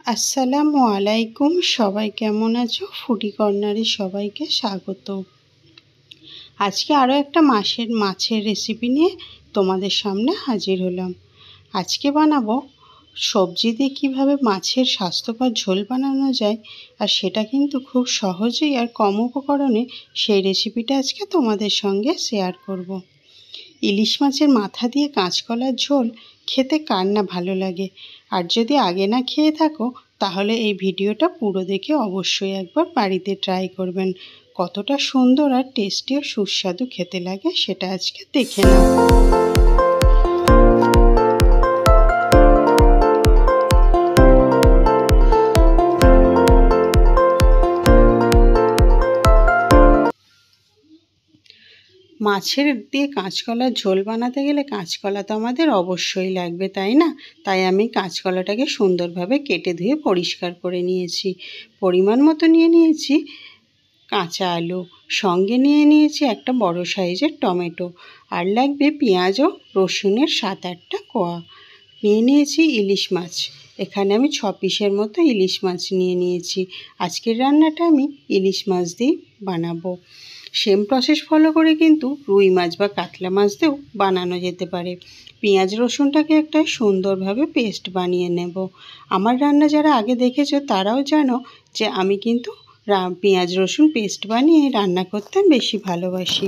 আসসালামু আলাইকুম। সবাই কেমন আছো? ফুডি কর্নারে সবাইকে স্বাগত। আজকে আরও একটা মাছের রেসিপি নিয়ে তোমাদের সামনে হাজির হলাম। আজকে বানাবো সবজি দিয়ে কীভাবে মাছের স্বাস্থ্যকর ঝোল বানানো যায়, আর সেটা কিন্তু খুব সহজেই আর কম উপকরণে সেই রেসিপিটা আজকে তোমাদের সঙ্গে শেয়ার করব। ইলিশ মাছের মাথা দিয়ে কাঁচকলার ঝোল খেতে কার না ভালো লাগে, আর যদি আগে না খেয়ে থাকো তাহলে এই ভিডিওটা পুরো দেখে অবশ্যই একবার বাড়িতে ট্রাই করবেন। কতটা সুন্দর আর টেস্টি ও সুস্বাদু খেতে লাগে সেটা আজকে দেখে নাও। মাছের দিয়ে কাঁচকলার ঝোল বানাতে গেলে কাঁচকলা তো আমাদের অবশ্যই লাগবে, তাই না? তাই আমি কাঁচকলাটাকে সুন্দরভাবে কেটে ধুয়ে পরিষ্কার করে নিয়েছি। পরিমাণ মতো নিয়ে নিয়েছি কাঁচা আলু, সঙ্গে নিয়ে নিয়েছি একটা বড় সাইজের টমেটো, আর লাগবে পেঁয়াজ ও রসুনের 7-8টা কোয়া। নিয়ে নিয়েছি ইলিশ মাছ, এখানে আমি 6 পিসের মতো ইলিশ মাছ নিয়ে নিয়েছি। আজকের রান্নাটা আমি ইলিশ মাছ দিয়ে বানাবো। সেম প্রসেস ফলো করে কিন্তু রুই মাছ বা কাতলা মাছ দিয়েও বানানো যেতে পারে। পেঁয়াজ রসুনটাকে একটা সুন্দরভাবে পেস্ট বানিয়ে নেব। আমার রান্না যারা আগে দেখেছো তারাও জানো যে আমি কিন্তু পেঁয়াজ রসুন পেস্ট বানিয়ে রান্না করতে বেশি ভালোবাসি।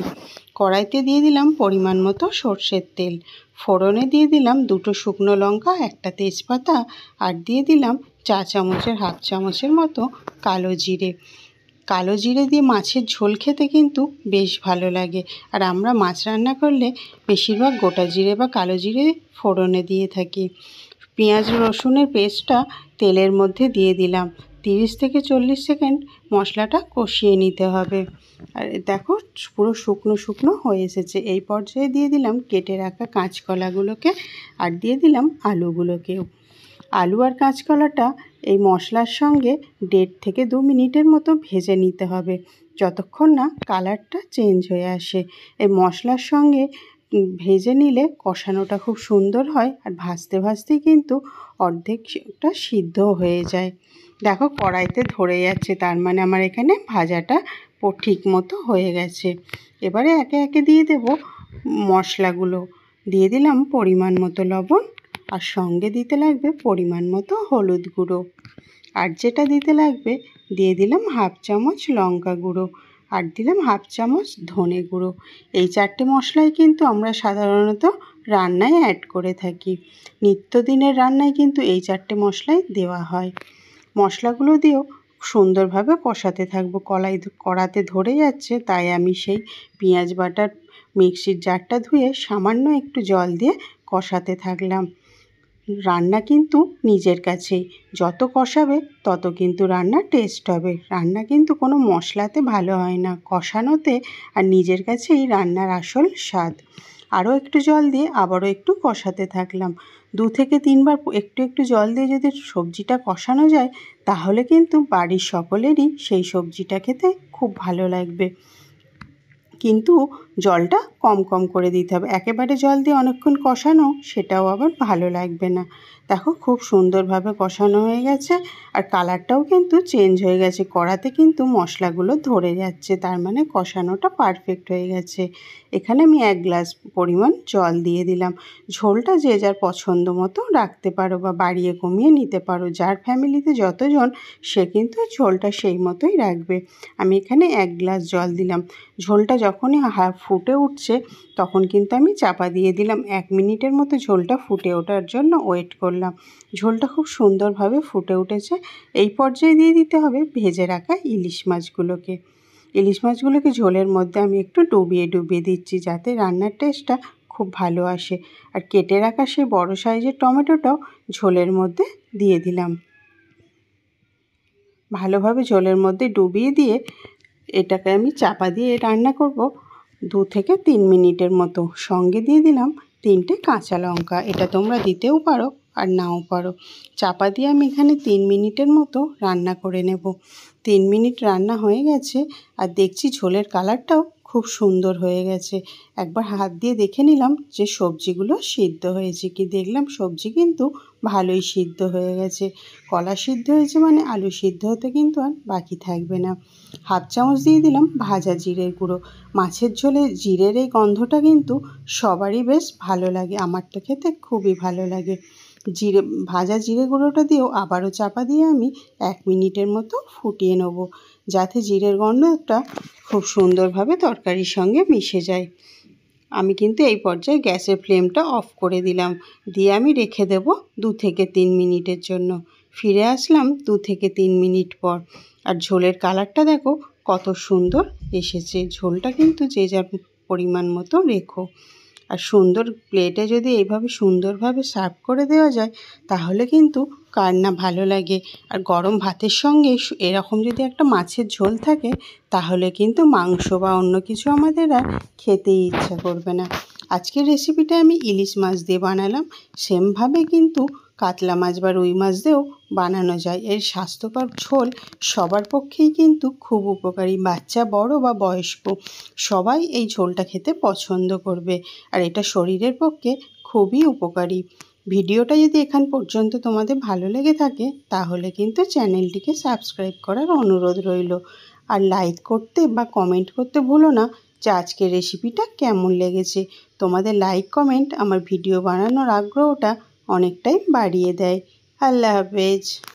কড়াইতে দিয়ে দিলাম পরিমাণ মতো সর্ষের তেল, ফোড়নে দিয়ে দিলাম 2টো শুকনো লঙ্কা, একটা তেজপাতা, আর দিয়ে দিলাম 1 চামচের 1/2 চামচের মতো কালো জিরে। কালো জিরে দিয়ে মাছের ঝোল খেতে কিন্তু বেশ ভালো লাগে, আর আমরা মাছ রান্না করলে বেশিরভাগ গোটা জিরে বা কালো জিরে ফোড়নে দিয়ে থাকি। পেঁয়াজ রসুনের পেস্টটা তেলের মধ্যে দিয়ে দিলাম। 30 থেকে 40 সেকেন্ড মশলাটা কষিয়ে নিতে হবে। আর দেখো পুরো শুকনো শুকনো হয়ে এসেছে। এই পর্যায়ে দিয়ে দিলাম কেটে রাখা কাঁচকলাগুলোকে, আর দিয়ে দিলাম আলুগুলোকেও। আলু আর কাঁচকলাটা এই মশলার সঙ্গে 1.5 থেকে 2 মিনিটের মতো ভেজে নিতে হবে, যতক্ষণ না কালারটা চেঞ্জ হয়ে আসে। এই মশলার সঙ্গে ভেজে নিলে কষানোটা খুব সুন্দর হয়, আর ভাজতে ভাজতেই কিন্তু অর্ধেকটা সিদ্ধ হয়ে যায়। দেখো কড়াইতে ধরে যাচ্ছে, তার মানে আমার এখানে ভাজাটা ঠিক মতো হয়ে গেছে। এবারে একে একে দিয়ে দেব মশলাগুলো। দিয়ে দিলাম পরিমাণ মতো লবণ, আর সঙ্গে দিতে লাগবে পরিমাণ মতো হলুদ গুঁড়ো, আর যেটা দিতে লাগবে দিয়ে দিলাম 1/2 চামচ লঙ্কা গুঁড়ো, আর দিলাম 1/2 চামচ ধনে গুঁড়ো। এই 4টে মশলাই কিন্তু আমরা সাধারণত রান্নায় অ্যাড করে থাকি। নিত্যদিনের রান্নায় কিন্তু এই 4টে মশলাই দেওয়া হয়। মশলাগুলো দিয়েও সুন্দরভাবে কষাতে থাকবো। কড়াতে ধরে যাচ্ছে, তাই আমি সেই পেঁয়াজ বাটার মিক্সির জারটা ধুয়ে সামান্য একটু জল দিয়ে কষাতে থাকলাম। রান্না কিন্তু নিজের কাছেই, যত কষাবে তত কিন্তু রান্নার টেস্ট হবে। রান্না কিন্তু কোনো মশলাতে ভালো হয় না, কষানোতে আর নিজের কাছেই রান্নার আসল স্বাদ। আরও একটু জল দিয়ে আবারও একটু কষাতে থাকলাম। 2 থেকে 3 বার একটু একটু জল দিয়ে যদি সবজিটা কষানো যায় তাহলে কিন্তু বাড়ির সকলেরই সেই সবজিটা খেতে খুব ভালো লাগবে। কিন্তু জলটা কম কম করে দিতে হবে। একেবারে জল দিয়ে অনেকক্ষণ কষানো সেটাও আবার ভালো লাগবে না। দেখো খুব সুন্দরভাবে কষানো হয়ে গেছে, আর কালারটাও কিন্তু চেঞ্জ হয়ে গেছে। কড়াতে কিন্তু মশলাগুলো ধরে যাচ্ছে, তার মানে কষানোটা পারফেক্ট হয়ে গেছে। এখানে আমি 1 গ্লাস পরিমাণ জল দিয়ে দিলাম। ঝোলটা যে যার পছন্দ মতো রাখতে পারো বা বাড়িয়ে কমিয়ে নিতে পারো। যার ফ্যামিলিতে যতজন সে কিন্তু ঝোলটা সেই মতোই রাখবে। আমি এখানে 1 গ্লাস জল দিলাম। ঝোলটা যখনই ফুটে উঠছে তখন কিন্তু আমি চাপা দিয়ে দিলাম। 1 মিনিটের মতো ঝোলটা ফুটে ওঠার জন্য ওয়েট করলাম। ঝোলটা খুব সুন্দরভাবে ফুটে উঠেছে। এই পর্যায়ে দিয়ে দিতে হবে ভেজে রাখা ইলিশ মাছগুলোকে। ইলিশ মাছগুলোকে ঝোলের মধ্যে আমি একটু ডুবিয়ে ডুবিয়ে দিচ্ছি, যাতে রান্নার টেস্টটা খুব ভালো আসে। আর কেটে রাখা সেই বড় সাইজের টমেটোটাও ঝোলের মধ্যে দিয়ে দিলাম। ভালোভাবে ঝোলের মধ্যে ডুবিয়ে দিয়ে এটাকে আমি চাপা দিয়ে রান্না করব 2 থেকে 3 মিনিটের মতো। সঙ্গে দিয়ে দিলাম 3টে কাঁচা লঙ্কা। এটা তোমরা দিতেও পারো আর নাও পারো। চাপা দিয়ে আমি এখানে 3 মিনিটের মতো রান্না করে নেব। 3 মিনিট রান্না হয়ে গেছে, আর দেখছি ঝোলের কালারটাও খুব খুব সুন্দর হয়ে গেছে। একবার হাত দিয়ে দেখে নিলাম যে সবজিগুলো সিদ্ধ হয়েছে কি, দেখলাম সবজি কিন্তু ভালোই সিদ্ধ হয়ে গেছে। কলা সিদ্ধ হয়েছে মানে আলু সিদ্ধ হতে কিন্তু আর বাকি থাকবে না। হাফ চামচ দিয়ে দিলাম ভাজা জিরের গুঁড়ো। মাছের ঝোলে জিরের এই গন্ধটা কিন্তু সবারই বেশ ভালো লাগে, আমার তো খেতে খুবই ভালো লাগে। ভাজা জিরে গুঁড়োটা দিয়েও আবারও চাপা দিয়ে আমি 1 মিনিটের মতো ফুটিয়ে নেব, যাতে জিরের গন্ধটা খুব সুন্দরভাবে তরকারির সঙ্গে মিশে যায়। আমি কিন্তু এই পর্যায়ে গ্যাসের ফ্লেমটা অফ করে দিলাম, দিয়ে আমি রেখে দেব 2 থেকে 3 মিনিটের জন্য। ফিরে আসলাম 2 থেকে 3 মিনিট পর, আর ঝোলের কালারটা দেখো কত সুন্দর এসেছে। ঝোলটা কিন্তু যে যার পরিমাণ মতো রেখো। আর সুন্দর প্লেটে যদি এইভাবে সুন্দরভাবে সার্ভ করে দেওয়া যায় তাহলে কিন্তু কার না ভালো লাগে। আর গরম ভাতের সঙ্গে এরকম যদি একটা মাছের ঝোল থাকে তাহলে কিন্তু মাংস বা অন্য কিছু আমাদের আর খেতেই ইচ্ছা করবে না। আজকের রেসিপিটা আমি ইলিশ মাছ দিয়ে বানালাম, সেমভাবে কিন্তু কাতলা মাছ বা রুই মাছ দিয়েও বানানো যায়। এর স্বাস্থ্যকর ঝোল সবার পক্ষেই কিন্তু খুব উপকারী, বাচ্চা বড় বা বয়স্ক সবাই এই ঝোলটা খেতে পছন্দ করবে, আর এটা শরীরের পক্ষে খুবই উপকারী। ভিডিওটা যদি এখান পর্যন্ত তোমাদের ভালো লেগে থাকে তাহলে কিন্তু চ্যানেলটিকে সাবস্ক্রাইব করার অনুরোধ রইল, আর লাইক করতে বা কমেন্ট করতে ভুলো না যে আজকের রেসিপিটা কেমন লেগেছে। তোমাদের লাইক কমেন্ট আমার ভিডিও বানানোর আগ্রহটা অনেকটাই বাড়িয়ে দেয়। আল্লাহ হাফেজ।